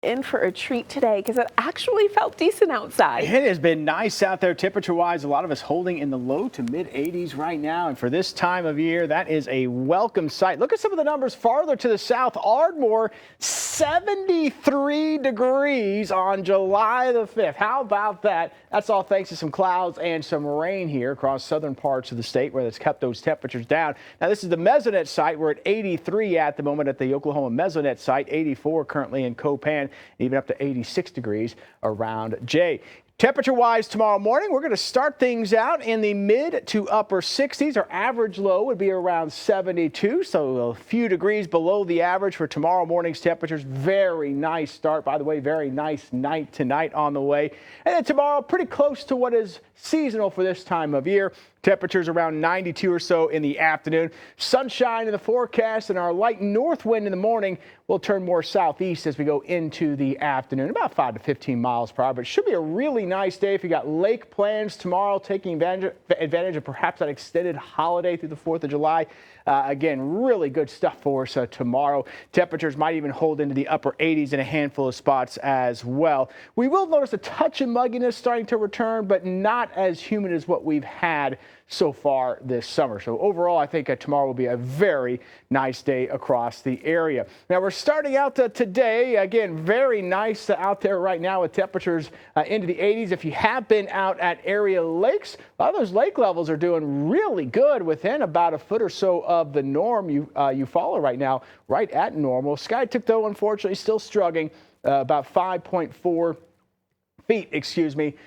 In for a treat today because it actually felt decent outside. It has been nice out there temperature-wise. A lot of us holding in the low to mid 80s right now. And for this time of year, that is a welcome sight. Look at some of the numbers farther to the south. Ardmore, 73 degrees on July the 5th. How about that? That's all thanks to some clouds and some rain here across southern parts of the state where it's kept those temperatures down. Now, this is the Mesonet site. We're at 83 at the moment at the Oklahoma Mesonet site, 84 currently in Copan, even up to 86 degrees around Jay. Temperature-wise tomorrow morning, we're going to start things out in the mid to upper 60s. Our average low would be around 72, so a few degrees below the average for tomorrow morning's temperatures. Very nice start, by the way. Very nice night tonight on the way. And then tomorrow, pretty close to what is seasonal for this time of year. Temperatures around 92 or so in the afternoon. Sunshine in the forecast, and our light north wind in the morning will turn more southeast as we go into the afternoon, about 5 to 15 miles per hour. But it should be a really nice day if you got lake plans tomorrow, taking advantage of perhaps that extended holiday through the 4th of July. Again, really good stuff for us tomorrow. Temperatures might even hold into the upper 80s in a handful of spots as well. We will notice a touch of mugginess starting to return, but not as humid as what we've had so far this summer. So overall, I think tomorrow will be a very nice day across the area. Now, we're starting out today, again, very nice out there right now with temperatures into the 80s. If you have been out at area lakes, a lot of those lake levels are doing really good within about a foot or so of the norm you follow right now, right at normal. Skytook, though, unfortunately, still struggling about 5.4 feet,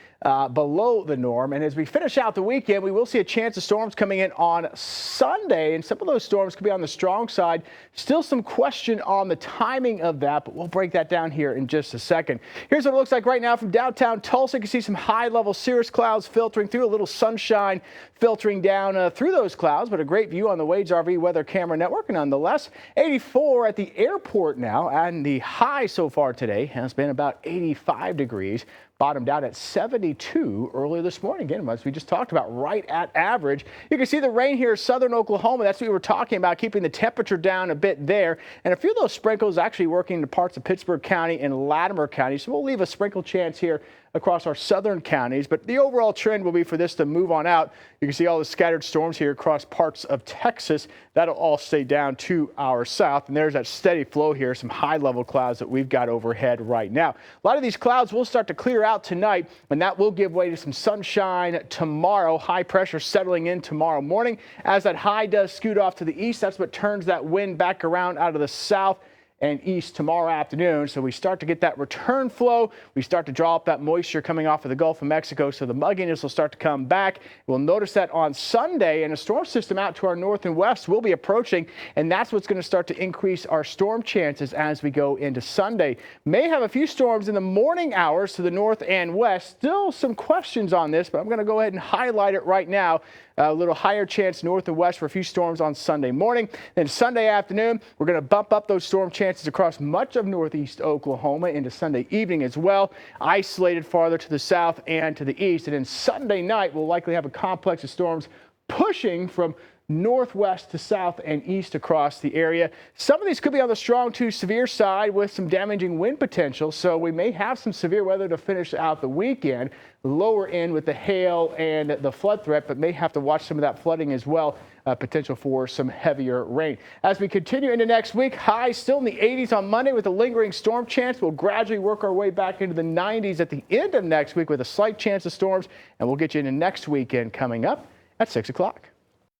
below the norm. And as we finish out the weekend, we will see a chance of storms coming in on Sunday, and some of those storms could be on the strong side. Still some question on the timing of that, but we'll break that down here in just a second. Here's what it looks like right now from downtown Tulsa. You can see some high-level cirrus clouds filtering through, a little sunshine filtering down through those clouds, but a great view on the Wade's RV Weather Camera Network. Nonetheless, 84 at the airport now, and the high so far today has been about 85 degrees. Bottomed out at 72 earlier this morning. Again, as we just talked about, right at average. You can see the rain here in southern Oklahoma. That's what we were talking about, keeping the temperature down a bit there. And a few of those sprinkles actually working into parts of Pittsburgh County and Latimer County. So we'll leave a sprinkle chance here across our southern counties, but the overall trend will be for this to move on out. You can see all the scattered storms here across parts of Texas. That'll all stay down to our south, and there's that steady flow here, some high-level clouds that we've got overhead right now. A lot of these clouds will start to clear out tonight, and that will give way to some sunshine tomorrow. High pressure settling in tomorrow morning. As that high does scoot off to the east, that's what turns that wind back around out of the south and east tomorrow afternoon. So we start to get that return flow. We start to draw up that moisture coming off of the Gulf of Mexico, so the mugginess will start to come back. We'll notice that on Sunday, and a storm system out to our north and west will be approaching, and that's what's going to start to increase our storm chances as we go into Sunday. May have a few storms in the morning hours to the north and west. Still some questions on this, but I'm going to go ahead and highlight it right now. A little higher chance north and west for a few storms on Sunday morning. Then Sunday afternoon, we're going to bump up those storm chances across much of northeast Oklahoma into Sunday evening as well. Isolated farther to the south and to the east. And then Sunday night, we'll likely have a complex of storms pushing from northwest to south and east across the area. Some of these could be on the strong to severe side with some damaging wind potential, so we may have some severe weather to finish out the weekend. Lower end with the hail and the flood threat, but may have to watch some of that flooding as well. Potential for some heavier rain. As we continue into next week, highs still in the 80s on Monday with a lingering storm chance. We'll gradually work our way back into the 90s at the end of next week with a slight chance of storms, and we'll get you into next weekend coming up at 6 o'clock.